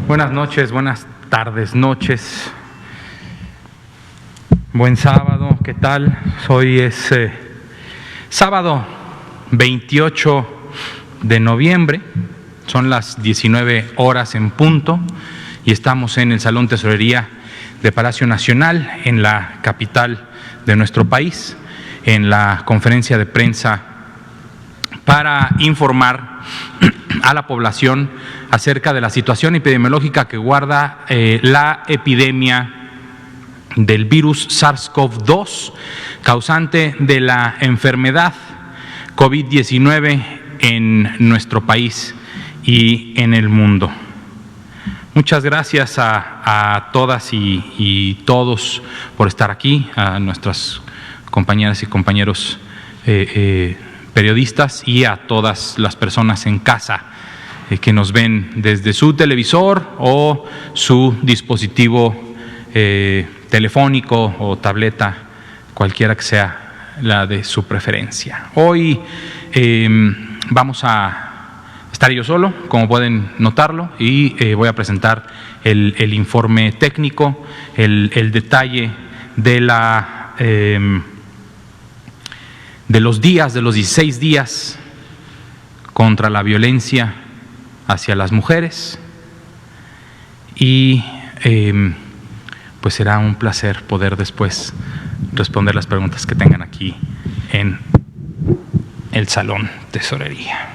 Buenas noches, buenas tardes, noches. Buen sábado, ¿qué tal? Hoy es sábado 28 de noviembre, son las 19 horas en punto y estamos en el Salón Tesorería de Palacio Nacional, en la capital de nuestro país, en la conferencia de prensa para informar a la población acerca de la situación epidemiológica que guarda la epidemia del virus SARS-CoV-2, causante de la enfermedad COVID-19 en nuestro país y en el mundo. Muchas gracias a todas y todos por estar aquí, a nuestras compañeras y compañeros periodistas y a todas las personas en casa que nos ven desde su televisor o su dispositivo telefónico o tableta, cualquiera que sea la de su preferencia. Hoy vamos a estar yo solo, como pueden notarlo, y voy a presentar el informe técnico, el detalle de los 16 días contra la violencia hacia las mujeres, y pues será un placer poder después responder las preguntas que tengan aquí en el Salón Tesorería.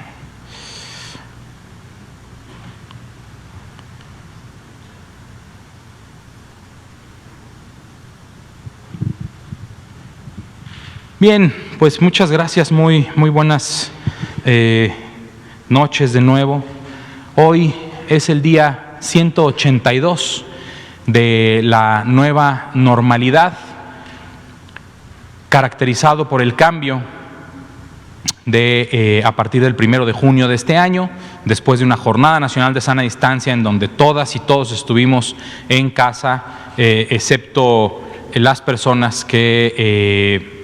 Bien, pues muchas gracias, muy buenas noches de nuevo. Hoy es el día 182 de la nueva normalidad, caracterizado por el cambio a partir del 1 de junio de este año, después de una Jornada Nacional de Sana Distancia en donde todas y todos estuvimos en casa, excepto las personas que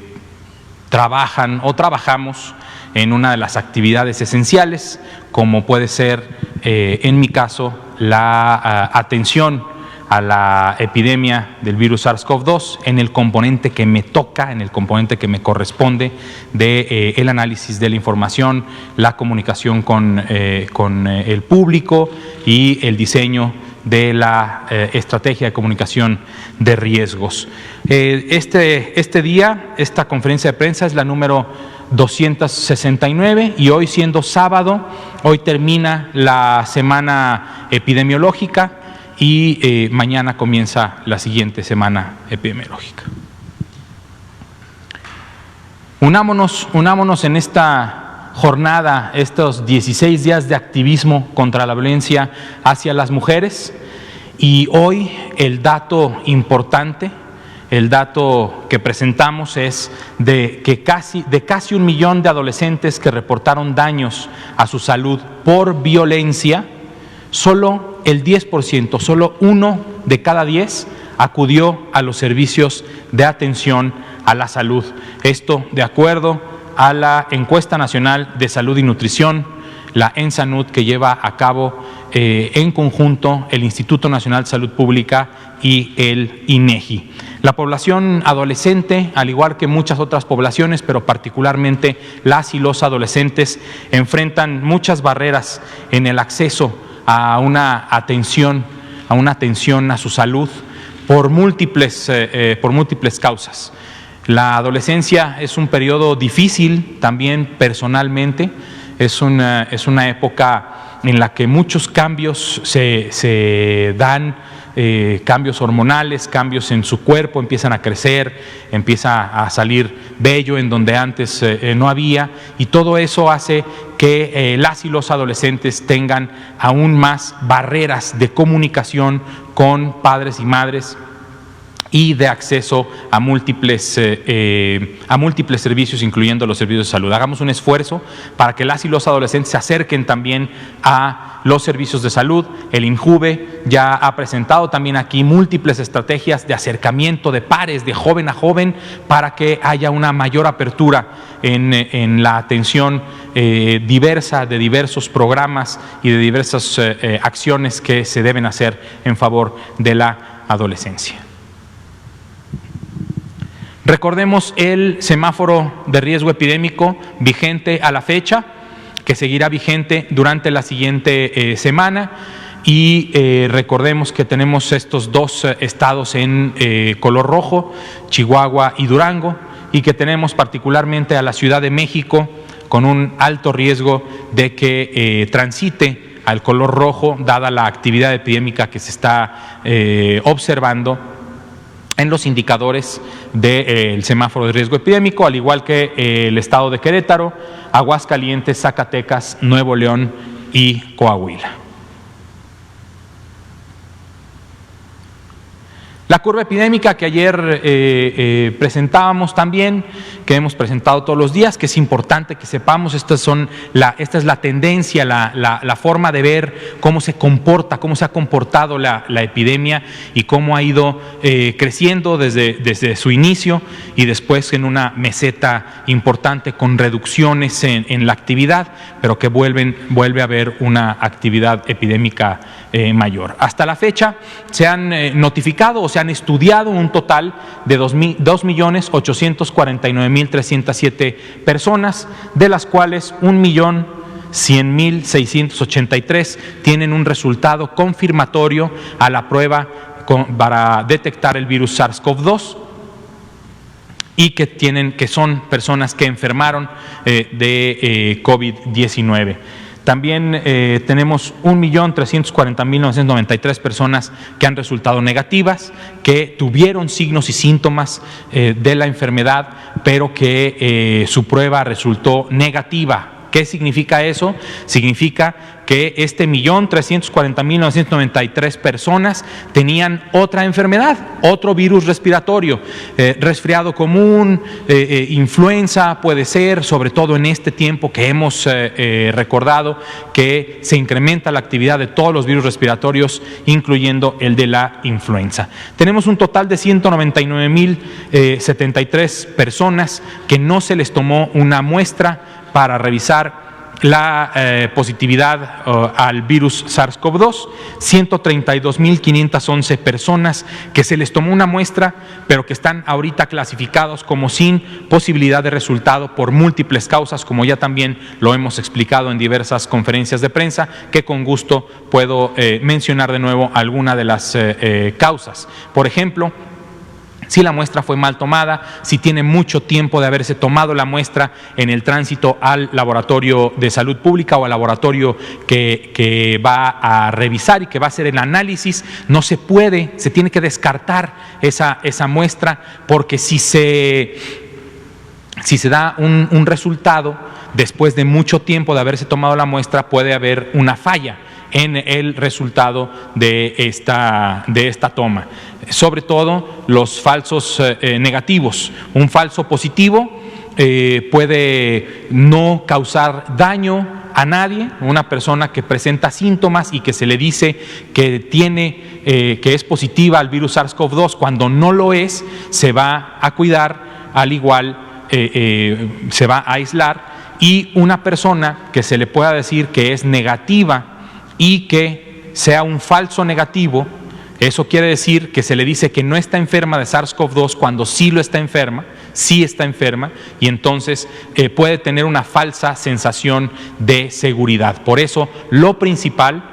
trabajan o trabajamos en una de las actividades esenciales, como puede ser, en mi caso, la atención a la epidemia del virus SARS-CoV-2 en el componente que me toca, en el componente que me corresponde de el análisis de la información, la comunicación con el público y el diseño de la estrategia de comunicación de riesgos. Este día, esta conferencia de prensa es la número 269 y hoy, siendo sábado, hoy termina la semana epidemiológica y mañana comienza la siguiente semana epidemiológica. Unámonos en esta jornada, estos 16 días de activismo contra la violencia hacia las mujeres, y hoy el dato importante, el dato que presentamos es de casi 1 millón de adolescentes que reportaron daños a su salud por violencia. Solo el 10%, solo 1 de cada 10 acudió a los servicios de atención a la salud. Esto de acuerdo a la Encuesta Nacional de Salud y Nutrición, la ENSANUD, que lleva a cabo en conjunto el Instituto Nacional de Salud Pública y el INEGI. La población adolescente, al igual que muchas otras poblaciones, pero particularmente las y los adolescentes, enfrentan muchas barreras en el acceso a una atención a su salud por múltiples causas. La adolescencia es un periodo difícil también personalmente, es una época en la que muchos cambios se dan, cambios hormonales, cambios en su cuerpo, empiezan a crecer, empieza a salir vello en donde antes no había, y todo eso hace que las y los adolescentes tengan aún más barreras de comunicación con padres y madres y de acceso a múltiples servicios, incluyendo los servicios de salud. Hagamos un esfuerzo para que las y los adolescentes se acerquen también a los servicios de salud. El INJUVE ya ha presentado también aquí múltiples estrategias de acercamiento de pares, de joven a joven, para que haya una mayor apertura en la atención diversa de diversos programas y de diversas acciones que se deben hacer en favor de la adolescencia. Recordemos el semáforo de riesgo epidémico vigente a la fecha, que seguirá vigente durante la siguiente semana. Y recordemos que tenemos estos dos estados en color rojo, Chihuahua y Durango, y que tenemos particularmente a la Ciudad de México con un alto riesgo de que transite al color rojo, dada la actividad epidémica que se está observando en los indicadores del semáforo de riesgo epidémico, al igual que el estado de Querétaro, Aguascalientes, Zacatecas, Nuevo León y Coahuila. La curva epidémica que ayer presentábamos también, que hemos presentado todos los días, que es importante que sepamos, esta es la tendencia, la forma de ver cómo se comporta, cómo se ha comportado la epidemia y cómo ha ido creciendo desde su inicio y después en una meseta importante con reducciones en la actividad, pero que vuelve a haber una actividad epidémica mayor. Hasta la fecha se han notificado o se han estudiado un total de 2.849.307 personas, de las cuales 1.100.683 tienen un resultado confirmatorio a la prueba para detectar el virus SARS-CoV-2 y que son personas que enfermaron de COVID-19. También tenemos 1.340.993 personas que han resultado negativas, que tuvieron signos y síntomas de la enfermedad, pero que su prueba resultó negativa. ¿Qué significa eso? Significa que 1.340.993 personas tenían otra enfermedad, otro virus respiratorio, resfriado común, influenza puede ser, sobre todo en este tiempo que hemos recordado que se incrementa la actividad de todos los virus respiratorios, incluyendo el de la influenza. Tenemos un total de 199.073 personas que no se les tomó una muestra para revisar la positividad al virus SARS-CoV-2, 132.511 personas que se les tomó una muestra, pero que están ahorita clasificados como sin posibilidad de resultado por múltiples causas, como ya también lo hemos explicado en diversas conferencias de prensa, que con gusto puedo mencionar de nuevo alguna de las causas. Por ejemplo, si la muestra fue mal tomada, si tiene mucho tiempo de haberse tomado la muestra en el tránsito al laboratorio de salud pública o al laboratorio que va a revisar y que va a hacer el análisis, no se puede, se tiene que descartar esa muestra, porque si se da un resultado después de mucho tiempo de haberse tomado la muestra, puede haber una falla en el resultado de esta toma. Sobre todo los falsos negativos. Un falso positivo puede no causar daño a nadie. Una persona que presenta síntomas y que se le dice que que es positiva al virus SARS-CoV-2, cuando no lo es, se va a cuidar, al igual se va a aislar. Y una persona que se le pueda decir que es negativa y que sea un falso negativo, eso quiere decir que se le dice que no está enferma de SARS-CoV-2 cuando sí está enferma, y entonces puede tener una falsa sensación de seguridad. Por eso lo principal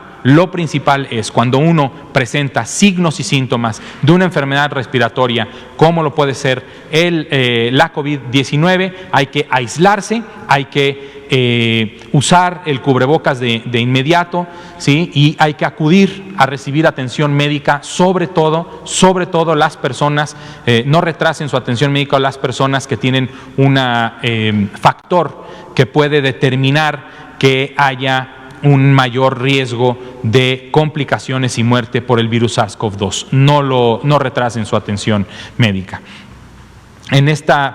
es cuando uno presenta signos y síntomas de una enfermedad respiratoria, como lo puede ser la COVID-19, hay que aislarse, hay que usar el cubrebocas de inmediato, ¿sí? Y hay que acudir a recibir atención médica, sobre todo las personas, no retrasen su atención médica a las personas que tienen un factor que puede determinar que haya un mayor riesgo de complicaciones y muerte por el virus SARS-CoV-2. No retrasen su atención médica.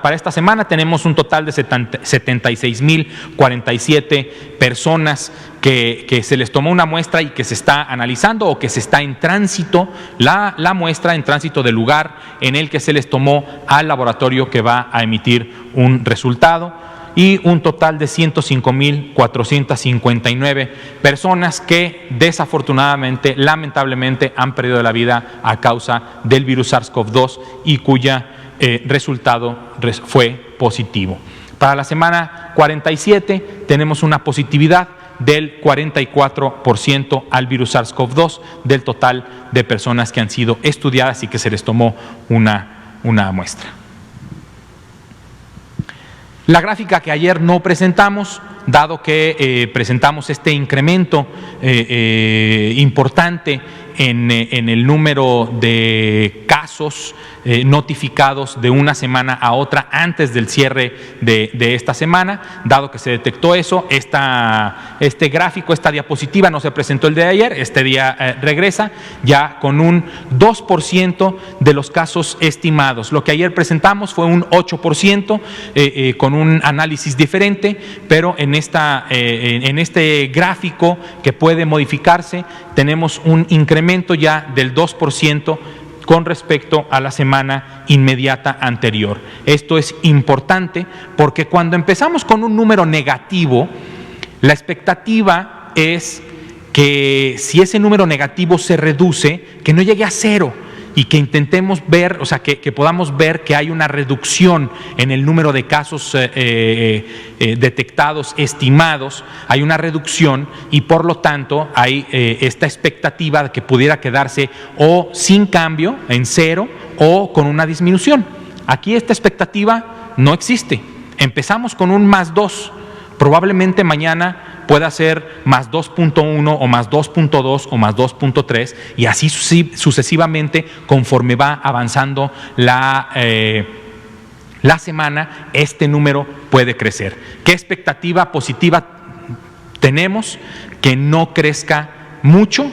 Para esta semana tenemos un total de 76.047 personas que se les tomó una muestra y que se está analizando, o que se está en tránsito, la muestra en tránsito del lugar en el que se les tomó al laboratorio que va a emitir un resultado. y un total de 105,459 personas que desafortunadamente, lamentablemente, han perdido la vida a causa del virus SARS-CoV-2 y cuya resultado fue positivo. Para la semana 47 tenemos una positividad del 44% al virus SARS-CoV-2 del total de personas que han sido estudiadas y que se les tomó una muestra. La gráfica que ayer no presentamos, dado que presentamos este incremento importante en el número de casos notificados de una semana a otra antes del cierre de esta semana, dado que se detectó eso, este gráfico, esta diapositiva no se presentó el de ayer, este día regresa ya con un 2% de los casos estimados. Lo que ayer presentamos fue un 8% con un análisis diferente, pero en este gráfico que puede modificarse tenemos un incremento ya del 2% con respecto a la semana inmediata anterior. Esto es importante porque cuando empezamos con un número negativo, la expectativa es que si ese número negativo se reduce, que no llegue a cero y que intentemos ver, o sea, que podamos ver que hay una reducción en el número de casos detectados, estimados, hay una reducción y por lo tanto hay esta expectativa de que pudiera quedarse o sin cambio, en cero, o con una disminución. Aquí esta expectativa no existe. Empezamos con un +2, probablemente mañana pueda ser +2.1 o +2.2 o +2.3 y así sucesivamente conforme va avanzando la semana, este número puede crecer. ¿Qué expectativa positiva tenemos? Que no crezca mucho,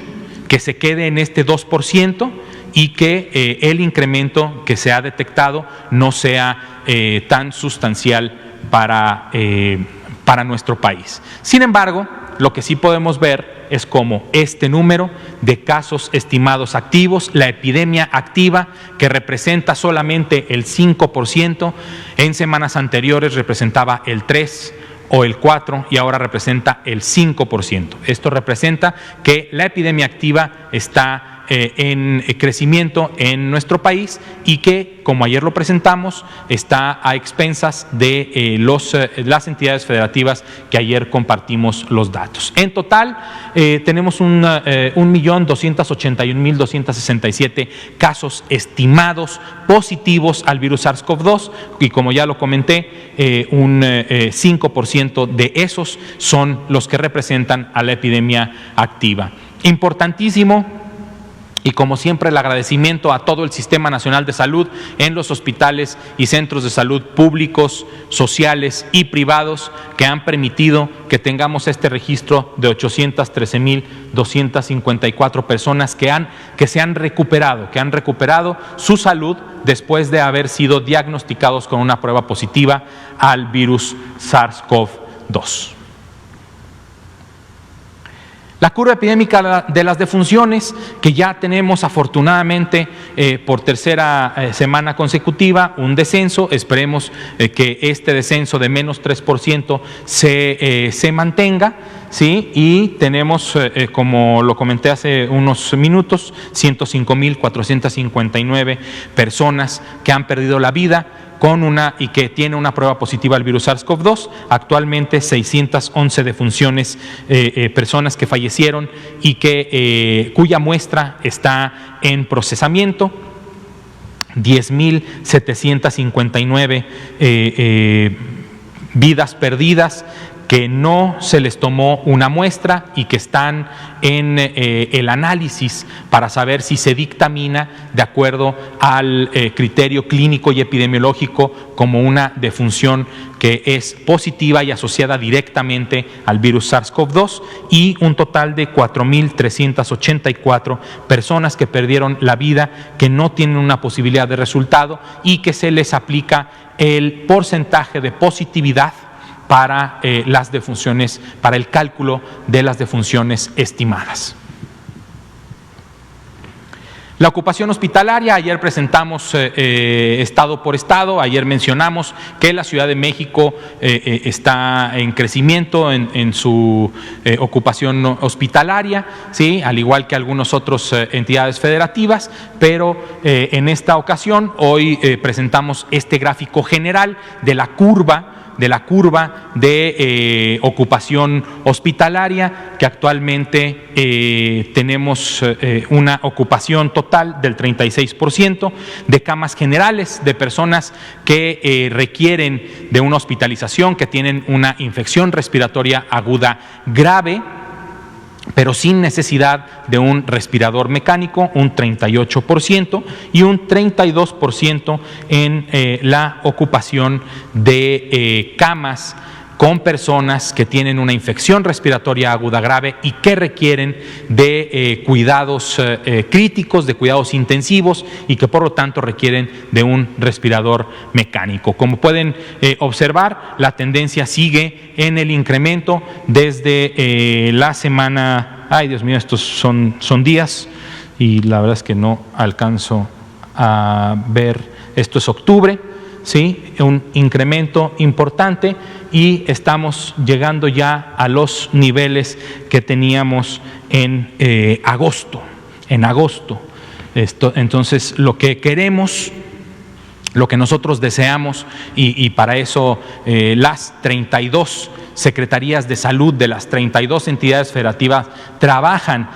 que se quede en este 2% y que el incremento que se ha detectado no sea tan sustancial para nuestro país. Sin embargo, lo que sí podemos ver es cómo este número de casos estimados activos, la epidemia activa, que representa solamente el 5%, en semanas anteriores representaba el 3% o el 4% y ahora representa el 5%. Esto representa que la epidemia activa está en crecimiento en nuestro país y que, como ayer lo presentamos, está a expensas de las entidades federativas que ayer compartimos los datos. En total, tenemos 1.281.267 casos estimados positivos al virus SARS-CoV-2 y, como ya lo comenté, un 5% de esos son los que representan a la epidemia activa. Importantísimo. Y como siempre, el agradecimiento a todo el Sistema Nacional de Salud en los hospitales y centros de salud públicos, sociales y privados que han permitido que tengamos este registro de 813,254 personas que se han recuperado su salud después de haber sido diagnosticados con una prueba positiva al virus SARS-CoV-2. La curva epidémica de las defunciones, que ya tenemos afortunadamente por tercera semana consecutiva un descenso, esperemos que este descenso de -3% se mantenga, ¿sí? Y tenemos, como lo comenté hace unos minutos, 105,459 personas que han perdido la vida y que tiene una prueba positiva al virus SARS-CoV-2, actualmente 611 defunciones, personas que fallecieron y cuya muestra está en procesamiento, 10,759 vidas perdidas que no se les tomó una muestra y que están en el análisis para saber si se dictamina de acuerdo al criterio clínico y epidemiológico como una defunción que es positiva y asociada directamente al virus SARS-CoV-2, y un total de 4,384 personas que perdieron la vida, que no tienen una posibilidad de resultado y que se les aplica el porcentaje de positividad para las defunciones, para el cálculo de las defunciones estimadas. La ocupación hospitalaria, ayer presentamos estado por estado, ayer mencionamos que la Ciudad de México está en crecimiento en su ocupación hospitalaria, ¿sí? Al igual que algunas otras entidades federativas, pero en esta ocasión hoy presentamos este gráfico general de la curva de ocupación hospitalaria, que actualmente tenemos una ocupación total del 36%, de camas generales de personas que requieren de una hospitalización, que tienen una infección respiratoria aguda grave, pero sin necesidad de un respirador mecánico, un 38%, y un 32% en la ocupación de camas con personas que tienen una infección respiratoria aguda grave y que requieren de cuidados críticos, de cuidados intensivos, y que por lo tanto requieren de un respirador mecánico. Como pueden observar, la tendencia sigue en el incremento desde la semana, ay Dios mío, estos son días y la verdad es que no alcanzo a ver, esto es octubre, ¿sí? Un incremento importante, y estamos llegando ya a los niveles que teníamos en agosto. Entonces, lo que queremos, lo que nosotros deseamos, y para eso las 32 secretarías de salud de las 32 entidades federativas trabajan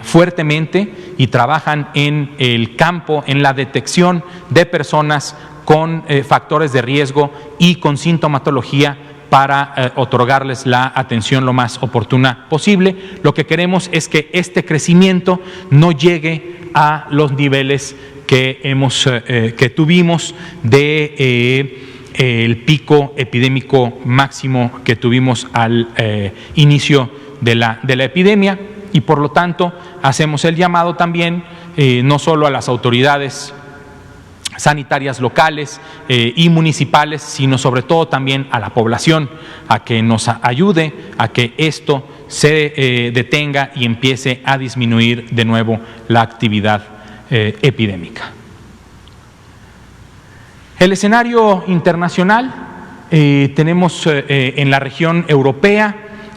fuertemente y trabajan en el campo, en la detección de personas con factores de riesgo y con sintomatología, para otorgarles la atención lo más oportuna posible. Lo que queremos es que este crecimiento no llegue a los niveles que tuvimos de el pico epidémico máximo que tuvimos al inicio de la epidemia, y por lo tanto hacemos el llamado también no solo a las autoridades sanitarias locales y municipales, sino sobre todo también a la población, a que nos ayude a que esto se detenga y empiece a disminuir de nuevo la actividad epidémica. El escenario internacional, tenemos en la región europea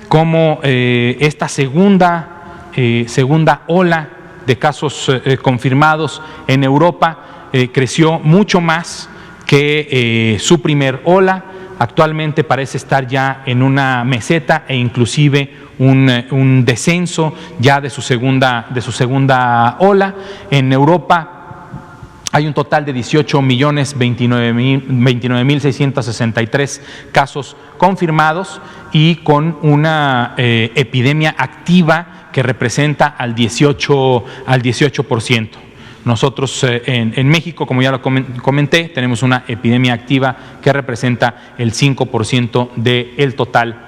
como esta segunda ola de casos confirmados en Europa creció mucho más que su primer ola. Actualmente parece estar ya en una meseta e inclusive un descenso ya de su segunda ola. En Europa hay un total de 18.029.663 casos confirmados, y con una epidemia activa que representa al 18%. Nosotros en México, como ya lo comenté, tenemos una epidemia activa que representa el 5% del total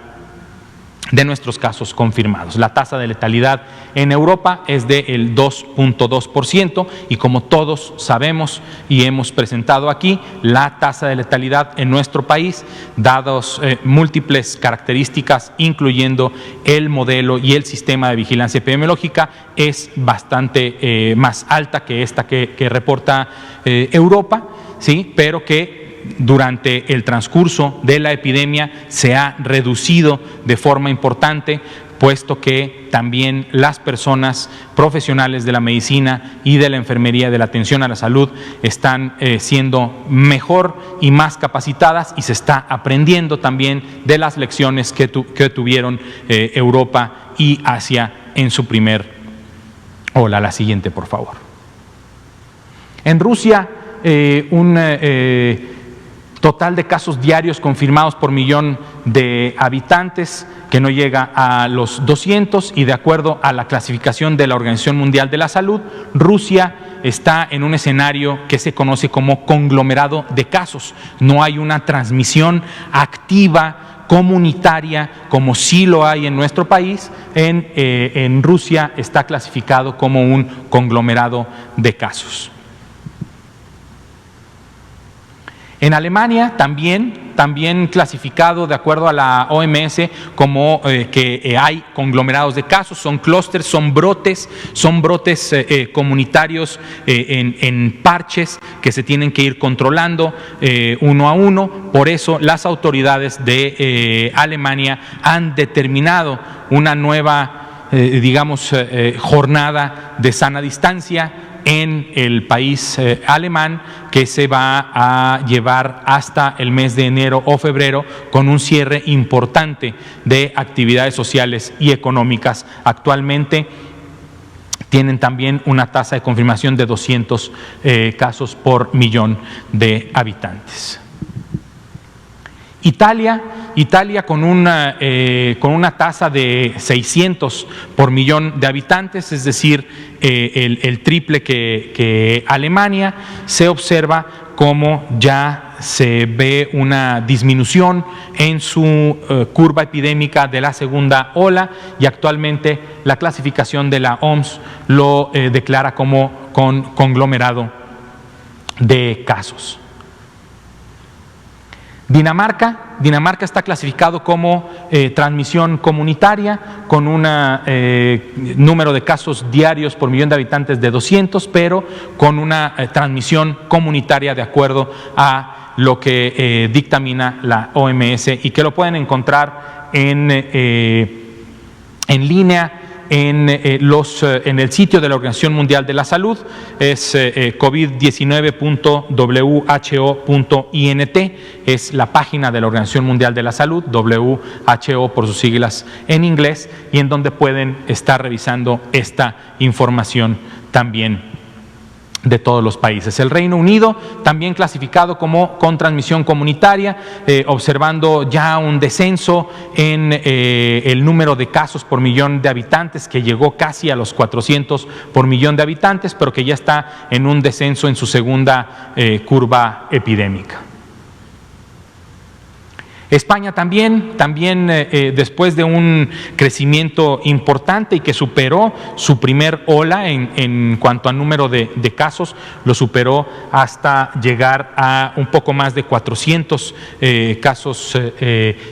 de nuestros casos confirmados. La tasa de letalidad en Europa es del 2.2%, y como todos sabemos y hemos presentado aquí, la tasa de letalidad en nuestro país, dados múltiples características, incluyendo el modelo y el sistema de vigilancia epidemiológica, es bastante más alta que esta que reporta Europa, ¿sí? Pero que durante el transcurso de la epidemia se ha reducido de forma importante, puesto que también las personas profesionales de la medicina y de la enfermería, de la atención a la salud, están siendo mejor y más capacitadas, y se está aprendiendo también de las lecciones que tuvieron Europa y Asia en su primer ola. La siguiente, por favor. En Rusia, total de casos diarios confirmados por millón de habitantes que no llega a los 200, y de acuerdo a la clasificación de la Organización Mundial de la Salud, Rusia está en un escenario que se conoce como conglomerado de casos. No hay una transmisión activa comunitaria como sí lo hay en nuestro país. En Rusia está clasificado como un conglomerado de casos. En Alemania también también clasificado de acuerdo a la OMS como que hay conglomerados de casos, son clústeres, son brotes comunitarios en parches que se tienen que ir controlando uno a uno. Por eso las autoridades de Alemania han determinado una nueva, jornada de sana distancia en el país alemán, que se va a llevar hasta el mes de enero o febrero, con un cierre importante de actividades sociales y económicas. Actualmente tienen también una tasa de confirmación de 200 casos por millón de habitantes. Italia con una tasa de 600 por millón de habitantes, es decir, el triple que Alemania. Se observa cómo ya se ve una disminución en su curva epidémica de la segunda ola, y actualmente la clasificación de la OMS lo declara como con conglomerado de casos. Dinamarca está clasificado como transmisión comunitaria, con un número de casos diarios por millón de habitantes de 200, pero con una transmisión comunitaria de acuerdo a lo que dictamina la OMS, y que lo pueden encontrar en línea en el sitio de la Organización Mundial de la Salud. Es covid19.who.int, es la página de la Organización Mundial de la Salud, WHO por sus siglas en inglés, y en donde pueden estar revisando esta información también de todos los países. El Reino Unido también clasificado como con transmisión comunitaria, observando ya un descenso en el número de casos por millón de habitantes, que llegó casi a los 400 por millón de habitantes, pero que ya está en un descenso en su segunda curva epidémica. España también después de un crecimiento importante y que superó su primer ola en cuanto a número de casos, lo superó hasta llegar a un poco más de 400 casos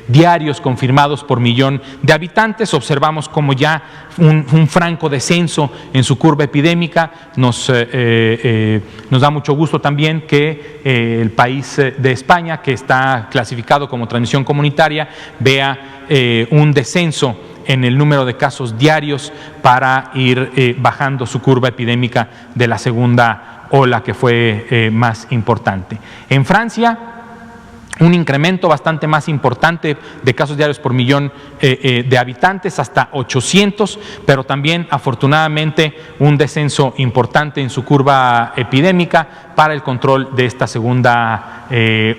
diarios confirmados por millón de habitantes. Observamos como ya un franco descenso en su curva epidémica. Nos da mucho gusto también que el país de España, que está clasificado como transmisión comunitaria, vea un descenso en el número de casos diarios para ir bajando su curva epidémica de la segunda ola, que fue más importante. En Francia, un incremento bastante más importante de casos diarios por millón de habitantes, hasta 800, pero también afortunadamente un descenso importante en su curva epidémica para el control de esta segunda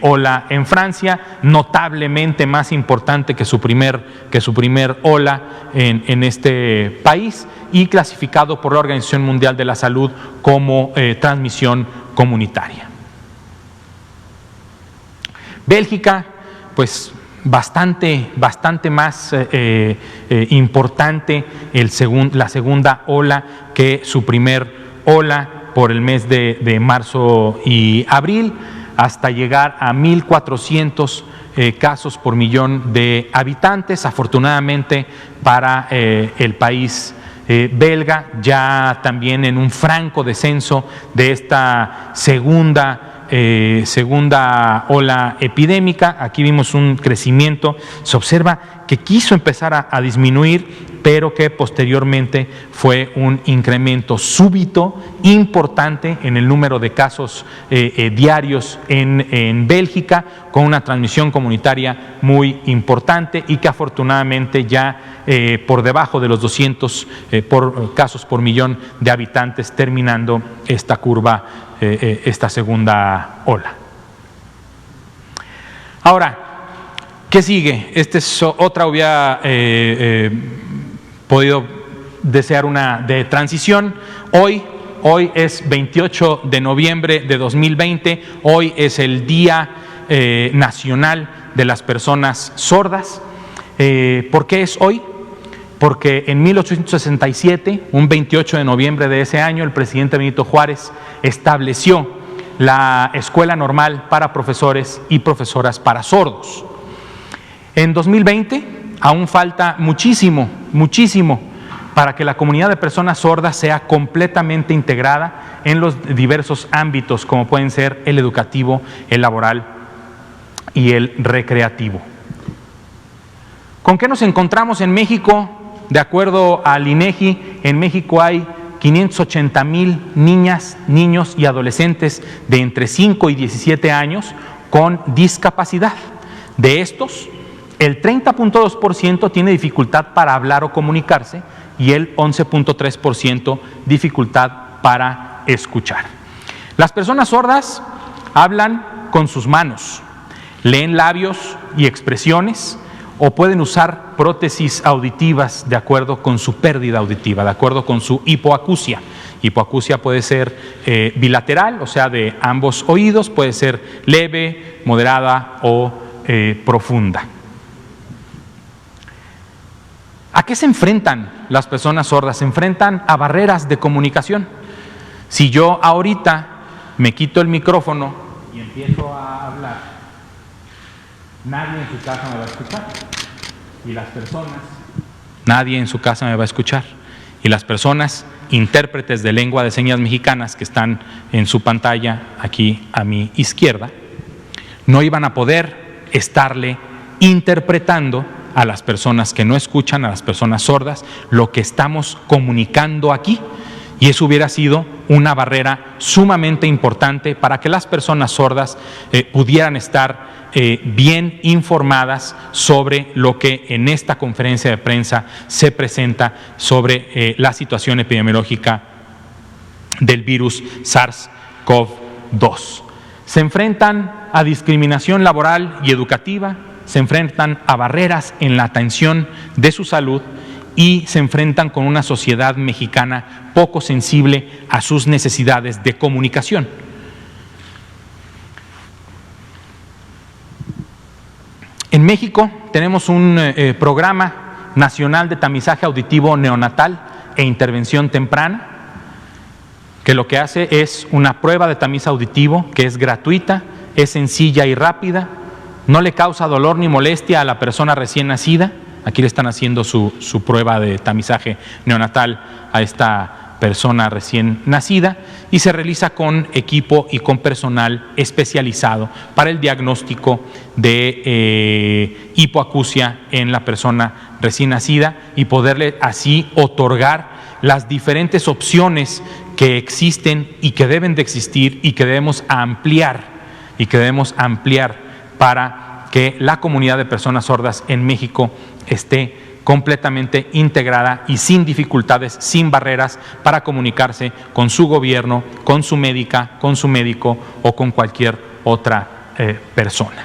ola en Francia, notablemente más importante que su primer ola en este país, y clasificado por la Organización Mundial de la Salud como transmisión comunitaria. Bélgica, pues bastante más importante la segunda ola que su primer ola por el mes de marzo y abril, hasta llegar a 1.400 casos por millón de habitantes. Afortunadamente para el país belga, ya también en un franco descenso de esta segunda ola epidémica. Aquí vimos un crecimiento, se observa que quiso empezar a disminuir, pero que posteriormente fue un incremento súbito importante en el número de casos diarios en Bélgica, con una transmisión comunitaria muy importante, y que afortunadamente ya por debajo de los 200 casos por millón de habitantes, terminando esta curva, esta segunda ola. Ahora, ¿qué sigue? Esta es otra, hubiera podido desear una de transición. Hoy es 28 de noviembre de 2020, hoy es el Día Nacional de las Personas Sordas. ¿Por qué es hoy? Porque en 1867, un 28 de noviembre de ese año, el presidente Benito Juárez estableció la Escuela Normal para Profesores y Profesoras para Sordos. En 2020 aún falta muchísimo para que la comunidad de personas sordas sea completamente integrada en los diversos ámbitos, como pueden ser el educativo, el laboral y el recreativo. ¿Con qué nos encontramos en México? De acuerdo al INEGI, en México hay 580,000 niñas, niños y adolescentes de entre 5 y 17 años con discapacidad. De estos, el 30.2% tiene dificultad para hablar o comunicarse y el 11.3% dificultad para escuchar. Las personas sordas hablan con sus manos, leen labios y expresiones, o pueden usar prótesis auditivas de acuerdo con su pérdida auditiva, de acuerdo con su hipoacusia. Hipoacusia puede ser bilateral, o sea, de ambos oídos, puede ser leve, moderada o profunda. ¿A qué se enfrentan las personas sordas? Se enfrentan a barreras de comunicación. Si yo ahorita me quito el micrófono y empiezo a hablar, nadie en su casa me va a escuchar. Y las personas, nadie en su casa me va a escuchar. Y las personas, intérpretes de lengua de señas mexicanas que están en su pantalla aquí a mi izquierda, no iban a poder estarle interpretando a las personas que no escuchan, a las personas sordas, lo que estamos comunicando aquí. Y eso hubiera sido una barrera sumamente importante para que las personas sordas pudieran estar bien informadas sobre lo que en esta conferencia de prensa se presenta sobre la situación epidemiológica del virus SARS-CoV-2. Se enfrentan a discriminación laboral y educativa, se enfrentan a barreras en la atención de su salud y se enfrentan con una sociedad mexicana poco sensible a sus necesidades de comunicación. En México tenemos un programa nacional de tamizaje auditivo neonatal e intervención temprana, que lo que hace es una prueba de tamiz auditivo que es gratuita, es sencilla y rápida, no le causa dolor ni molestia a la persona recién nacida. Aquí le están haciendo su prueba de tamizaje neonatal a esta persona recién nacida y se realiza con equipo y con personal especializado para el diagnóstico de hipoacusia en la persona recién nacida y poderle así otorgar las diferentes opciones que existen y que deben de existir y que debemos ampliar para que la comunidad de personas sordas en México esté completamente integrada y sin dificultades, sin barreras para comunicarse con su gobierno, con su médica, con su médico o con cualquier otra persona.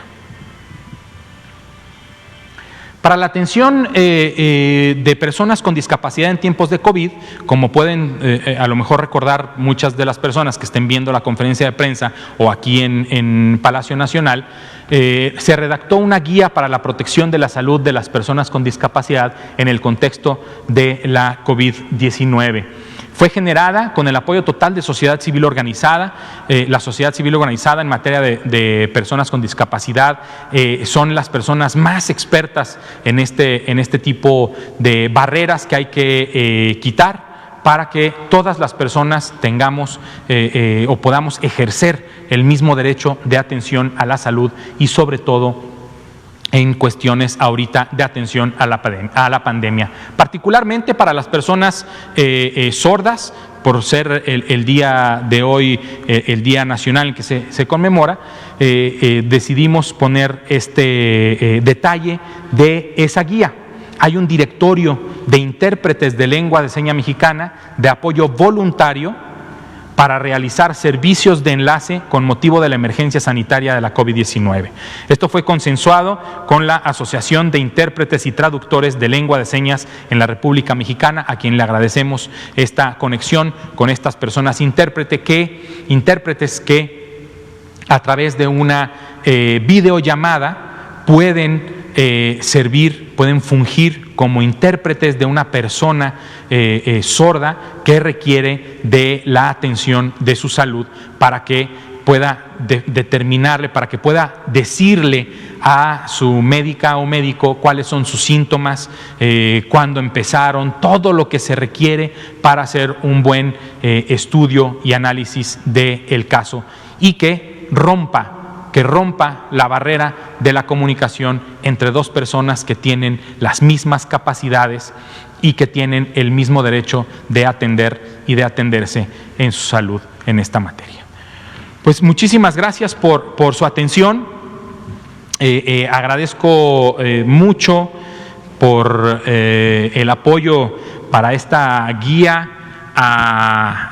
Para la atención de personas con discapacidad en tiempos de COVID, como pueden a lo mejor recordar muchas de las personas que estén viendo la conferencia de prensa o aquí en Palacio Nacional, se redactó una guía para la protección de la salud de las personas con discapacidad en el contexto de la COVID-19. Fue generada con el apoyo total de sociedad civil organizada. La sociedad civil organizada en materia de personas con discapacidad son las personas más expertas en este tipo de barreras que hay que quitar para que todas las personas tengamos o podamos ejercer el mismo derecho de atención a la salud y sobre todo en cuestiones ahorita de atención a la pandemia, particularmente para las personas sordas, por ser el día de hoy, el Día Nacional en que se conmemora, decidimos poner este detalle de esa guía. Hay un directorio de intérpretes de lengua de seña mexicana de apoyo voluntario para realizar servicios de enlace con motivo de la emergencia sanitaria de la COVID-19. Esto fue consensuado con la Asociación de Intérpretes y Traductores de Lengua de Señas en la República Mexicana, a quien le agradecemos esta conexión con estas personas intérpretes que a través de una videollamada pueden pueden fungir como intérpretes de una persona sorda que requiere de la atención de su salud para que pueda determinarle, para que pueda decirle a su médica o médico cuáles son sus síntomas, cuándo empezaron, todo lo que se requiere para hacer un buen estudio y análisis del caso, y que rompa la barrera de la comunicación entre dos personas que tienen las mismas capacidades y que tienen el mismo derecho de atender y de atenderse en su salud en esta materia. Pues muchísimas gracias por su atención. Agradezco mucho por el apoyo para esta guía a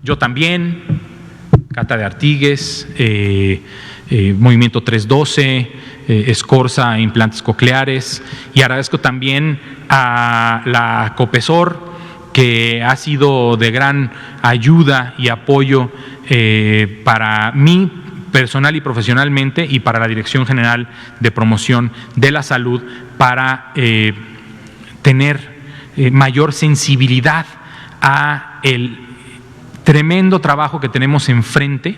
Yo También, Cata de Artigues, Movimiento 312, Escorza Implantes Cocleares, y agradezco también a la COPESOR, que ha sido de gran ayuda y apoyo para mí personal y profesionalmente, y para la Dirección General de Promoción de la Salud, para tener mayor sensibilidad a el tremendo trabajo que tenemos enfrente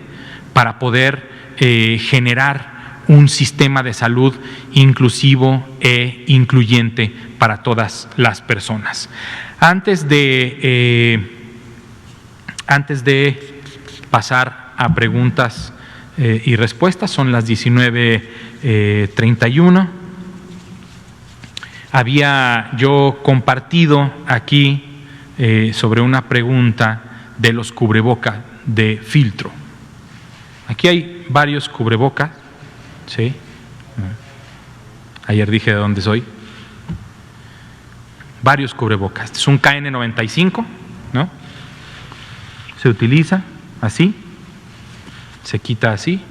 para poder generar un sistema de salud inclusivo e incluyente para todas las personas. Antes de pasar a preguntas y respuestas, son las 19:31. Había yo compartido aquí sobre una pregunta de los cubrebocas de filtro. Aquí hay varios cubrebocas, ¿sí? Ayer dije de dónde soy. Varios cubrebocas. Este es un KN95, ¿no? Se utiliza así, se quita así.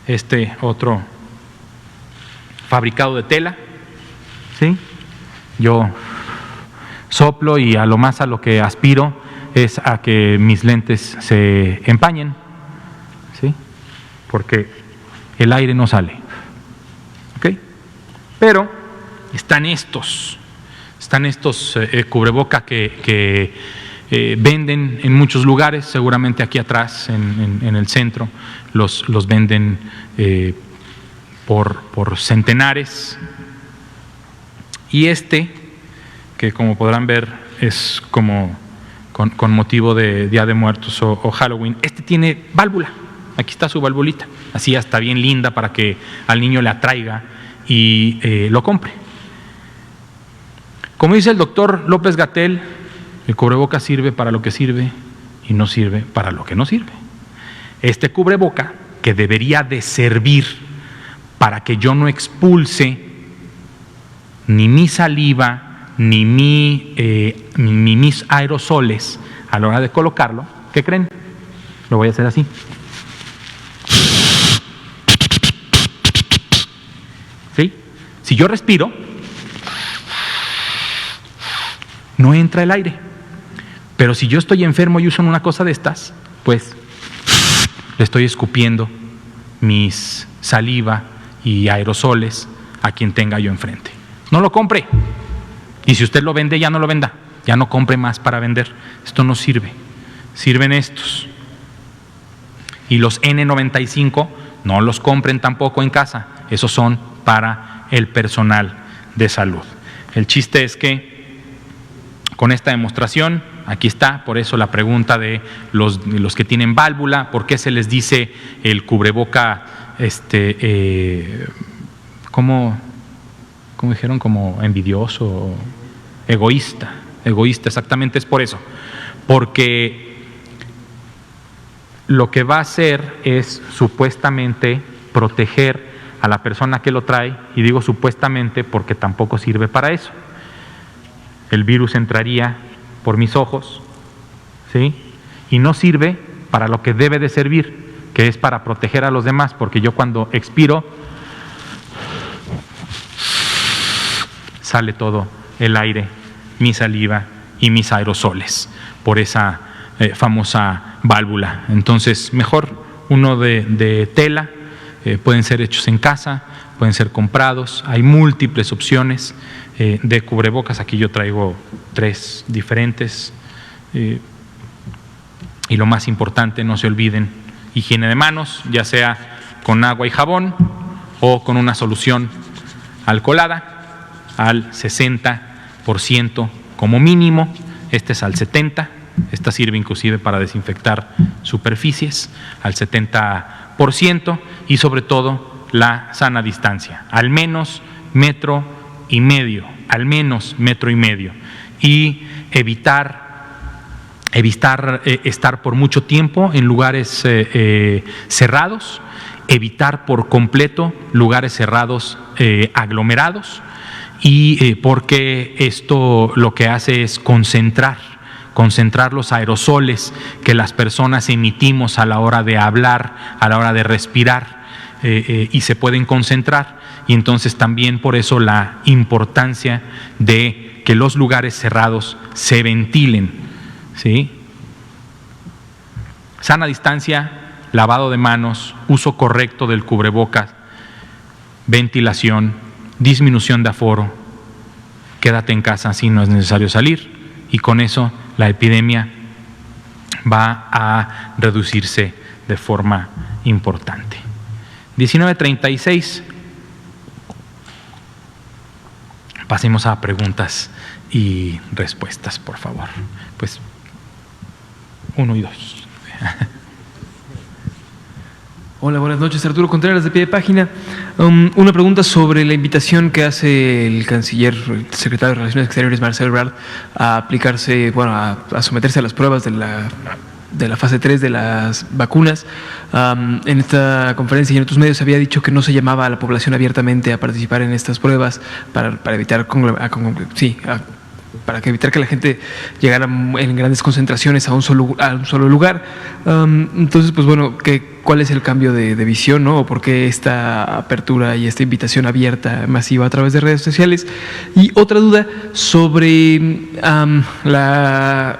Este otro fabricado de tela, ¿sí? Yo soplo y a lo que aspiro es a que mis lentes se empañen, ¿sí? Porque el aire no sale, ¿ok? Pero están estos cubrebocas que venden en muchos lugares, seguramente aquí atrás en el centro los venden por centenares, y que como podrán ver es como con motivo de Día de Muertos o Halloween. Tiene válvula, aquí está su valvulita, así hasta bien linda para que al niño le atraiga y lo compre. Como dice el doctor López-Gatell, el cubreboca sirve para lo que sirve y no sirve para lo que no sirve. Este cubreboca, que debería de servir para que yo no expulse ni mi saliva ni mis aerosoles a la hora de colocarlo, ¿qué creen? Lo voy a hacer así. ¿Sí? Si yo respiro, no entra el aire. Pero si yo estoy enfermo y uso una cosa de estas, pues le estoy escupiendo mis saliva y aerosoles a quien tenga yo enfrente. No lo compre. Y si usted lo vende, ya no lo venda. Ya no compre más para vender. Esto no sirve. Sirven estos. Y los N95 no los compren tampoco en casa. Esos son para el personal de salud. El chiste es que con esta demostración, aquí está, por eso la pregunta de los que tienen válvula, ¿por qué se les dice el cubreboca, ¿cómo dijeron? Como envidioso, egoísta, exactamente es por eso. Porque lo que va a hacer es supuestamente proteger a la persona que lo trae, y digo supuestamente porque tampoco sirve para eso. El virus entraría por mis ojos, ¿sí? Y no sirve para lo que debe de servir, que es para proteger a los demás, porque yo cuando expiro sale todo el aire, mi saliva y mis aerosoles por esa famosa válvula. Entonces, mejor uno de tela, pueden ser hechos en casa, pueden ser comprados, hay múltiples opciones de cubrebocas. Aquí yo traigo 3 diferentes. Y lo más importante, no se olviden, higiene de manos, ya sea con agua y jabón o con una solución alcoholada al 60% como mínimo. Este es al 70%, esta sirve inclusive para desinfectar superficies, al 70%, y sobre todo la sana distancia, al menos 1,5 metros, al menos 1,5 metros, y evitar estar por mucho tiempo en lugares cerrados, evitar por completo lugares cerrados aglomerados, y porque esto lo que hace es concentrar los aerosoles que las personas emitimos a la hora de hablar, a la hora de respirar, y se pueden concentrar, y entonces también por eso la importancia de que los lugares cerrados se ventilen. ¿Sí? Sana distancia, lavado de manos, uso correcto del cubrebocas, ventilación, disminución de aforo, quédate en casa si no es necesario salir, y con eso la epidemia va a reducirse de forma importante. 19:36. Pasemos a preguntas y respuestas, por favor. Pues 1 y 2. Hola, buenas noches. Arturo Contreras, de Pie de Página. Una pregunta sobre la invitación que hace el canciller, el secretario de Relaciones Exteriores, Marcelo Ebrard, a aplicarse, a someterse a las pruebas de la fase 3 de las vacunas. En esta conferencia y en otros medios se había dicho que no se llamaba a la población abiertamente a participar en estas pruebas para evitar para evitar que la gente llegara en grandes concentraciones a un solo lugar. Entonces, pues bueno, ¿cuál es el cambio de visión, ¿no? O por qué esta apertura y esta invitación abierta, masiva a través de redes sociales? Y otra duda sobre la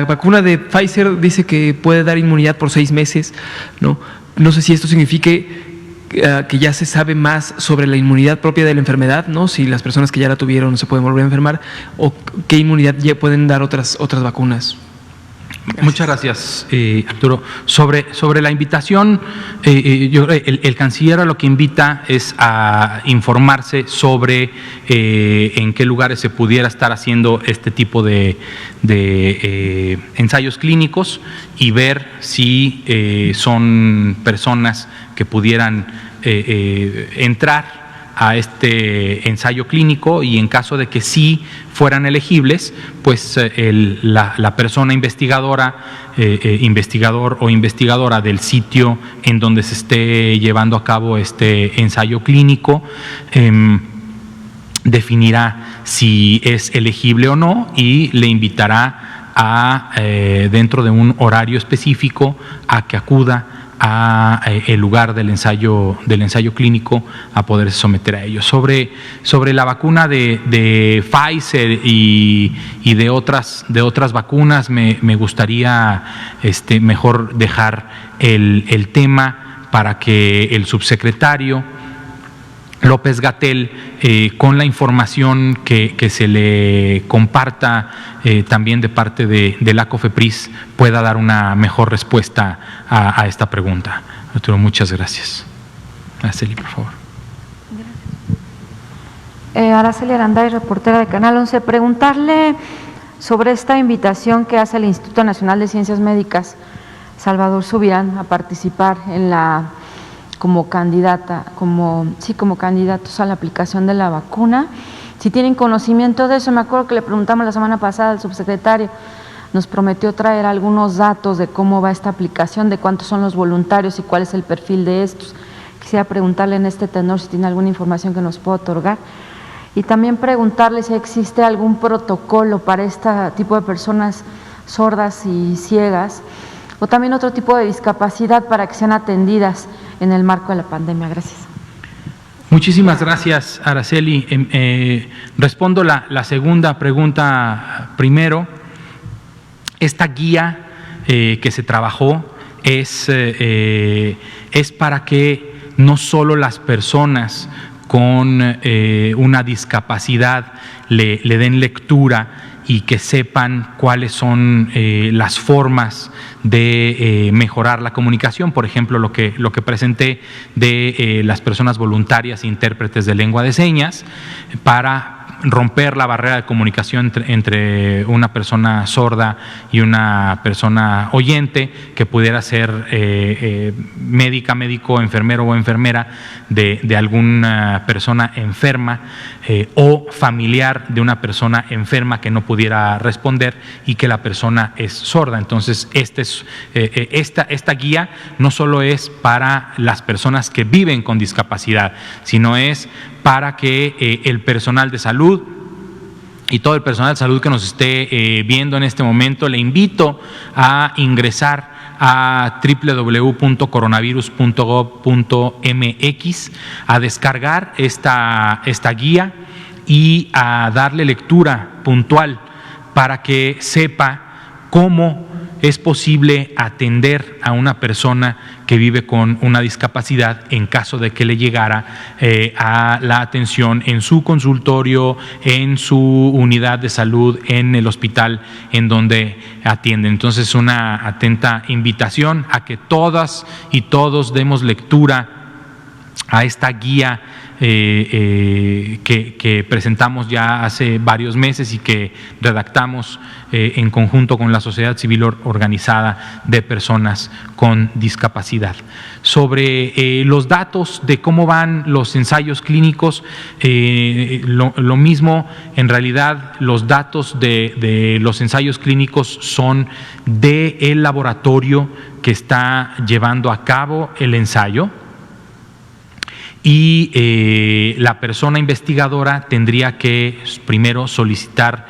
vacuna de Pfizer. Dice que puede dar inmunidad por 6 meses, ¿no? No sé si esto signifique que ya se sabe más sobre la inmunidad propia de la enfermedad, ¿no? Si las personas que ya la tuvieron se pueden volver a enfermar, o qué inmunidad ya pueden dar otras vacunas. Gracias. Muchas gracias, Arturo. Sobre la invitación, el canciller a lo que invita es a informarse sobre en qué lugares se pudiera estar haciendo este tipo de ensayos clínicos, y ver si son personas que pudieran entrar a este ensayo clínico, y en caso de que sí fueran elegibles, pues la persona investigadora, investigador o investigadora del sitio en donde se esté llevando a cabo este ensayo clínico definirá si es elegible o no, y le invitará dentro de un horario específico a que acuda a el lugar del ensayo clínico a poderse someter a ello. Sobre la vacuna de Pfizer y de otras vacunas, me gustaría mejor dejar el tema para que el subsecretario López-Gatell, con la información que se le comparta también de parte de la COFEPRIS, pueda dar una mejor respuesta a esta pregunta. Arturo, muchas gracias. Araceli, por favor. Araceli Aranday, reportera de Canal 11. Preguntarle sobre esta invitación que hace el Instituto Nacional de Ciencias Médicas, Salvador Subirán, a participar en como candidatos a la aplicación de la vacuna. Si tienen conocimiento de eso, me acuerdo que le preguntamos la semana pasada al subsecretario, nos prometió traer algunos datos de cómo va esta aplicación, de cuántos son los voluntarios y cuál es el perfil de estos. Quisiera preguntarle en este tenor si tiene alguna información que nos pueda otorgar, y también preguntarle si existe algún protocolo para este tipo de personas sordas y ciegas, o también otro tipo de discapacidad, para que sean atendidas en el marco de la pandemia. Gracias. Muchísimas gracias, Araceli. Respondo la segunda pregunta primero. Esta guía que se trabajó es para que no solo las personas con una discapacidad le den lectura y que sepan cuáles son las formas de mejorar la comunicación. Por ejemplo, lo que presenté de las personas voluntarias e intérpretes de lengua de señas para romper la barrera de comunicación entre una persona sorda y una persona oyente, que pudiera ser médico, enfermero o enfermera de alguna persona enferma o familiar de una persona enferma que no pudiera responder y que la persona es sorda. Entonces, esta guía no solo es para las personas que viven con discapacidad, sino es para que el personal de salud y todo el personal de salud que nos esté viendo en este momento, le invito a ingresar a www.coronavirus.gov.mx, a descargar esta guía y a darle lectura puntual para que sepa cómo es posible atender a una persona que vive con una discapacidad en caso de que le llegara a la atención en su consultorio, en su unidad de salud, en el hospital en donde atiende. Entonces, una atenta invitación a que todas y todos demos lectura a esta guía que presentamos ya hace varios meses y que redactamos en conjunto con la sociedad civil organizada de personas con discapacidad. Sobre los datos de cómo van los ensayos clínicos, lo mismo, en realidad los datos de los ensayos clínicos son del laboratorio que está llevando a cabo el ensayo, y la persona investigadora tendría que primero solicitar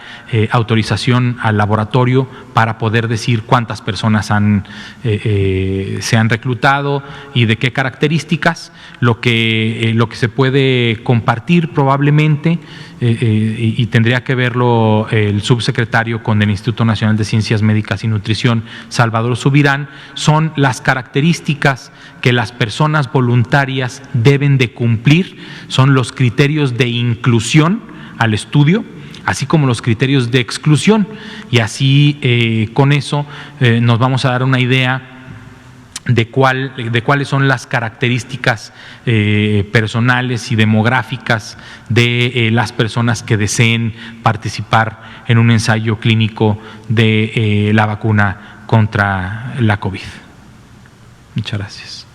autorización al laboratorio para poder decir cuántas personas se han reclutado y de qué características. Lo que se puede compartir probablemente, y tendría que verlo el subsecretario con el Instituto Nacional de Ciencias Médicas y Nutrición, Salvador Subirán, son las características que las personas voluntarias deben de cumplir, son los criterios de inclusión al estudio, así como los criterios de exclusión, y así con eso nos vamos a dar una idea de cuáles son las características personales y demográficas de las personas que deseen participar en un ensayo clínico de la vacuna contra la COVID. Muchas gracias.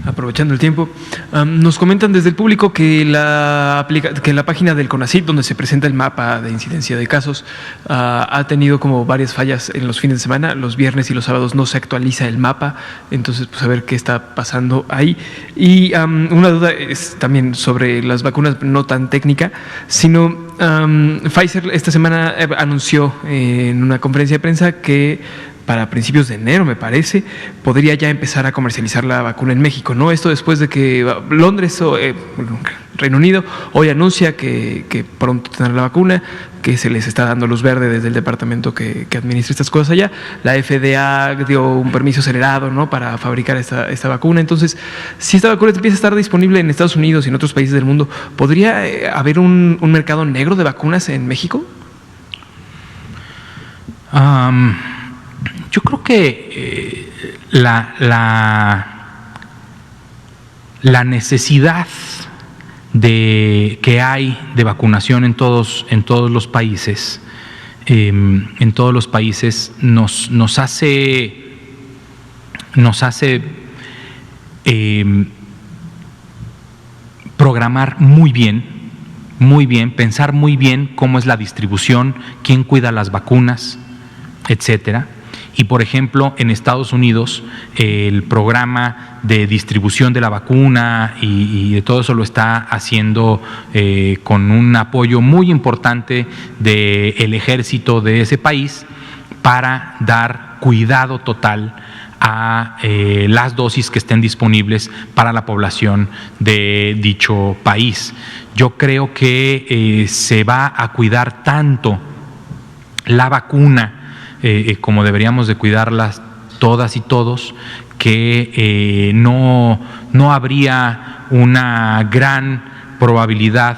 Aprovechando el tiempo, nos comentan desde el público que la página del CONACYT, donde se presenta el mapa de incidencia de casos, ha tenido como varias fallas en los fines de semana. Los viernes y los sábados no se actualiza el mapa, entonces pues a ver qué está pasando ahí. Y una duda es también sobre las vacunas, no tan técnica, sino Pfizer esta semana anunció en una conferencia de prensa que para principios de enero, me parece, podría ya empezar a comercializar la vacuna en México, ¿no? Esto después de que Londres, Reino Unido, hoy anuncia que pronto tendrá la vacuna, que se les está dando luz verde desde el departamento que administra estas cosas allá. La FDA dio un permiso acelerado, ¿no?, para fabricar esta vacuna. Entonces, si esta vacuna empieza a estar disponible en Estados Unidos y en otros países del mundo, ¿podría haber un mercado negro de vacunas en México? Yo creo que la necesidad que hay de vacunación en todos los países, nos hace programar muy bien, pensar muy bien cómo es la distribución, quién cuida las vacunas, etcétera. Y, por ejemplo, en Estados Unidos, el programa de distribución de la vacuna y de todo eso lo está haciendo con un apoyo muy importante del ejército de ese país para dar cuidado total a las dosis que estén disponibles para la población de dicho país. Yo creo que se va a cuidar tanto la vacuna como deberíamos de cuidarlas todas y todos, que no habría una gran probabilidad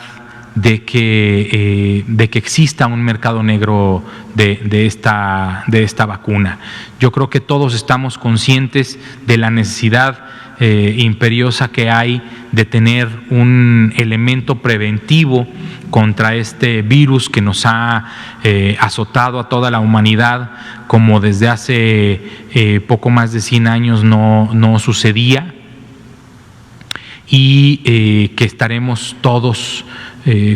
de que exista un mercado negro de esta vacuna. Yo creo que todos estamos conscientes de la necesidad imperiosa que hay de tener un elemento preventivo contra este virus que nos ha azotado a toda la humanidad, como desde hace poco más de 100 años no sucedía, y que estaremos todos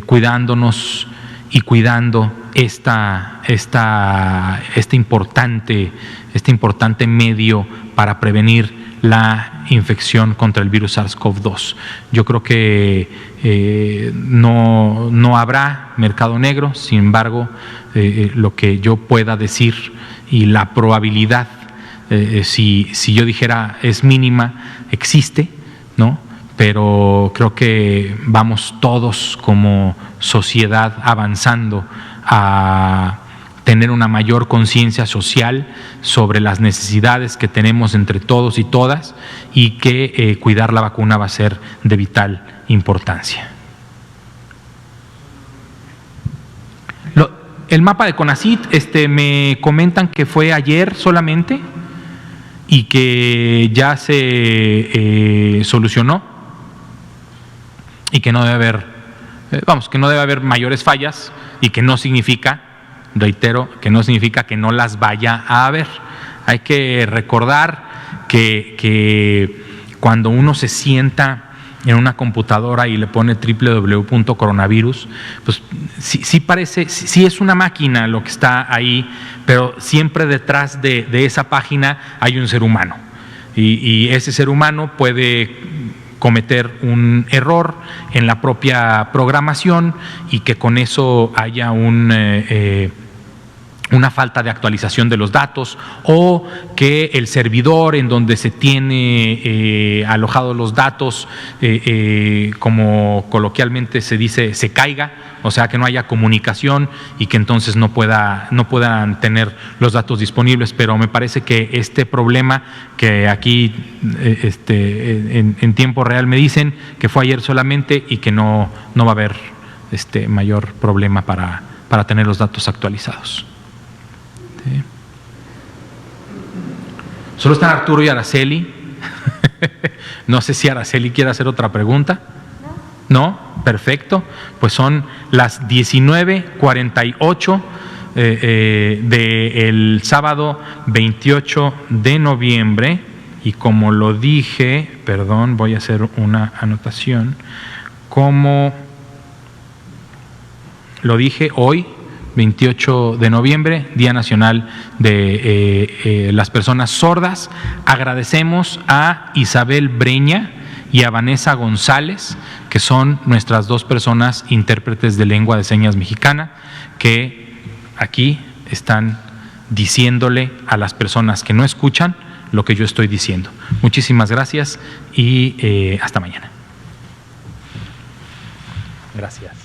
cuidándonos y cuidando este importante medio para prevenir la infección contra el virus SARS-CoV-2. Yo creo que no habrá mercado negro, sin embargo, lo que yo pueda decir y la probabilidad, si yo dijera es mínima, existe, ¿no? Pero creo que vamos todos como sociedad avanzando a tener una mayor conciencia social sobre las necesidades que tenemos entre todos y todas, y que cuidar la vacuna va a ser de vital importancia. El mapa de CONACYT, me comentan que fue ayer solamente y que ya se solucionó y que no debe haber mayores fallas, y que no significa, reitero, que no significa que no las vaya a haber. Hay que recordar que cuando uno se sienta en una computadora y le pone www.coronavirus, pues sí parece, sí es una máquina lo que está ahí, pero siempre detrás de esa página hay un ser humano, y ese ser humano puede cometer un error en la propia programación y que con eso haya una falta de actualización de los datos, o que el servidor en donde se tiene alojados los datos, como coloquialmente se dice, se caiga, o sea, que no haya comunicación y que entonces no puedan tener los datos disponibles. Pero me parece que este problema que aquí en tiempo real me dicen que fue ayer solamente, y que no va a haber mayor problema para tener los datos actualizados. ¿Sí? Solo están Arturo y Araceli. No sé si Araceli quiere hacer otra pregunta. ¿No? Perfecto. Pues son las 19:48 del sábado 28 de noviembre. Y como lo dije, perdón, voy a hacer una anotación. Como lo dije, hoy, 28 de noviembre, Día Nacional de las Personas Sordas. Agradecemos a Isabel Breña y a Vanessa González, que son nuestras dos personas intérpretes de lengua de señas mexicana, que aquí están diciéndole a las personas que no escuchan lo que yo estoy diciendo. Muchísimas gracias y hasta mañana. Gracias.